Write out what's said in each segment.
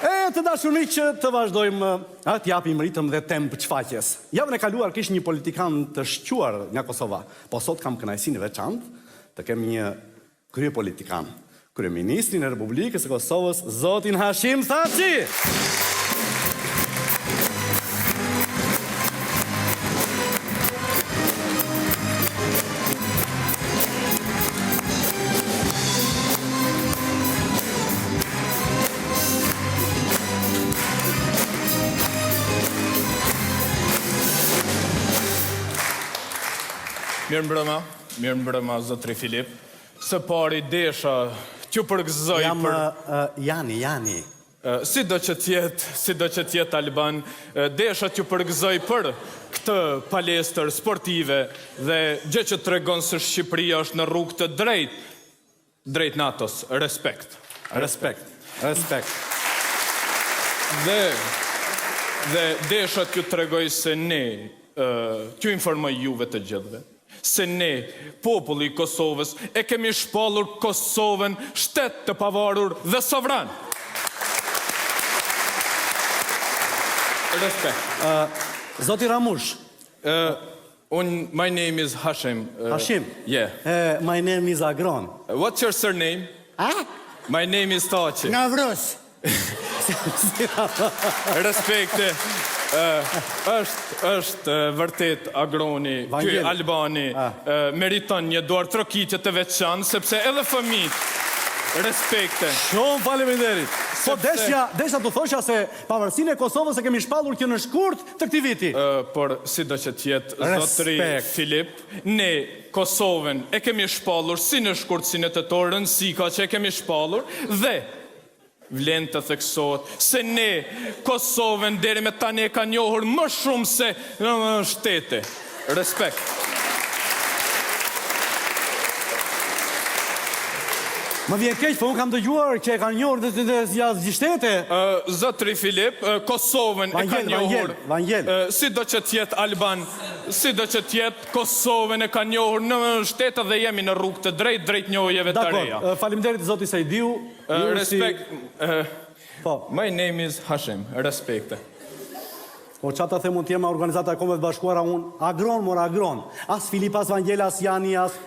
Të dashuri që të vazhdojmë të japim ritëm dhe temp çfaqjes. Javën e kaluar kish një politikan të shquar nga Kosova, po sot kam kënaqësinë e veçantë të kem një krye politikan, kryeministrin e Republikës së Kosovës, zotin Hashim Thaçi. Mirë mbrëma, zotri Filip. Së pari desha që përgëzoj për... Jani. Si do që tjetë Alban, desha që përgëzoj për këtë palestër sportive dhe gjë që të regon se Shqipëria është në rrugë të drejt NATO-s. Respekt. Dhe desha që të regoj se ne, që informoj juve të gjithve, se ne, populli i Kosovës, e kemi shpallur Kosovën shtet të pavarur dhe sovran. Respekt. Zoti Ramush. My name is Hashim. Hashim? Yeah. My name is Agron. What's your surname? My name is Thaçi. Navruz. Respekte. është vërtet Agroni, ky Albani, meriton një duar trokitje të veçantë, sepse edhe fëmijët, respekte. Shumë faleminderit. Po desha të thosha se pavarësinë e Kosovës e kemi shpallur që në shkurt të këtij viti. Por sido që tjetë, zotri Filip, ne Kosovën e kemi shpallur si në shkurt si në tetor, rëndësi ka që e kemi shpallur dhe vlen të theksot se ne Kosovën deri me tani e ka njohur më shumë se në shtete. Respekt. Më vjen keq, po unë kam dëgjuar që e kanë njohur dhe jashtë shtete. Zotri Filip, Kosovën e ka njohur. Si do që tjetë Alban, si do që tjetë Kosovën e ka njohur në shtete dhe jemi në rrugë të drejt njohjeve të reja. Dakor, faleminderit zoti Saidiu. Respekt. My name is Hashim. Respekte. Po qata the mund t'jema organizata e Kombeve të Bashkuara unë, Agron. As Filip, as Vangel, as Jani, as...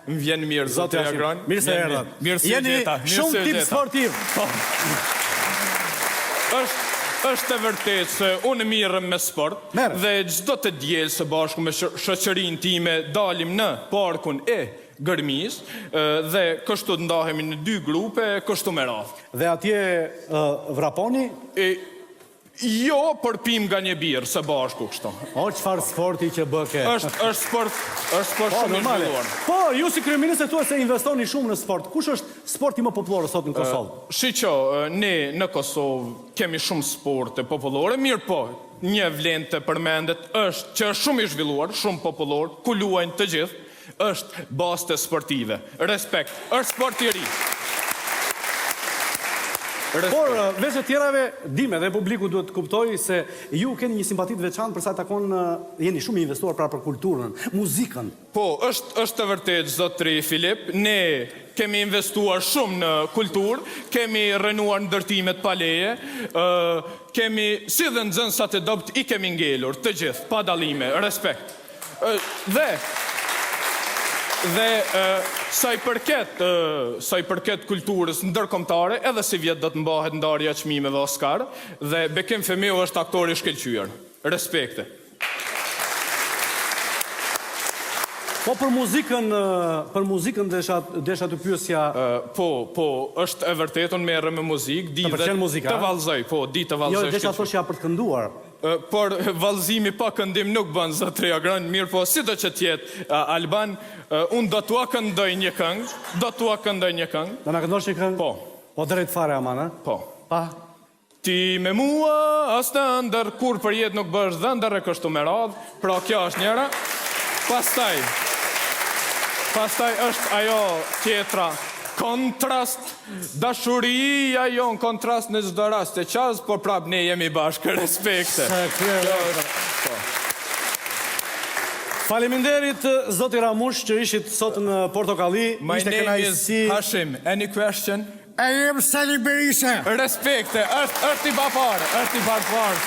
Më vjen mirë, zotri Agron. Mirë se erdhët. Mirë se gjeta. Jeni shumë tip sportiv. është e vërtet se unë mirëm me sport dhe gjdo të djelë së bashku me shoqërinë time dalim në parkun e Gërmis dhe kështu të ndahemi në 2 grupe, kështu me radhë. Dhe atje vraponi? Jo, por pim nga një birë së bashku kështu. O, qëfar sporti që bëke? është sport shumë i zhvilluar. Po, ju si kryeminist e thua se investoni shumë në sport. Kush është sporti më popullor sot në Kosovë? Shiqo, ne në Kosovë kemi shumë sporte popullore, mirë po, një vlen të përmendet është që është shumë i zhvilluar, shumë popullor, ku luajnë të gjithë, është baste sportive. Respekt, është sport i ri. Por, veç e tjerave, dime dhe publiku duhet të kuptoj se ju keni një simpatit veçantë përsa takon jeni shumë investuar pra për kulturën, muzikën. Po, është të vërtet, zotri Filip, ne kemi investuar shumë në kulturë, kemi rënuar në ndërtimet pa leje, kemi, si dhe në zënsat e dopt, i kemi ngelur, të gjithë, pa dalime, respekt. Dhe sa i përket kulturës ndërkombëtare, edhe si vjetë do të mbahet ndarja çmimeve Oscar, dhe Bekim Femiu është aktor i shkëlqyer. Respekte. Po për muzikën desha të pyesja... Po, është e vërtet, unë merrem me muzikë, di dhe të vallëzoj, po, di të vallëzoj. Jo, desha thoshja për të kënduar. Por vallëzimi pa këndim nuk bën, zotri Agron, mirë po, si do që tjetë Alban, unë do t'ua këndoj një këngë. Do na këndosh një këngë? Po. Po drejt fare, aman, Po. Pa? Ti me mua, as të ndër, kur për jetë nuk bësh dhe ndër e kështu me radhë, pra kjo është njëra. Pastaj është ajo tjetra, kontrast, dashuria jon, kontrast në çdo rast e qas, por prap ne jemi bashkë, respekte. Faleminderit zoti Ramush që ishit sot në Portokalli. My name is Hashim. Any question? E jem Sali Berisha. Respekte, është i bapare, është i bapare.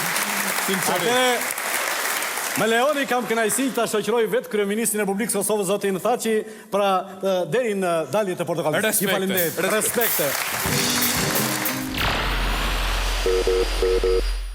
Sinqerisht. Me leoni kam kënaqësi ta shoqëroj vetë kryeministrin e Republikës së Kosovës zotin Thaçi pra deri në daljet e portokallit. Respekte. Faleminderit. Respekte.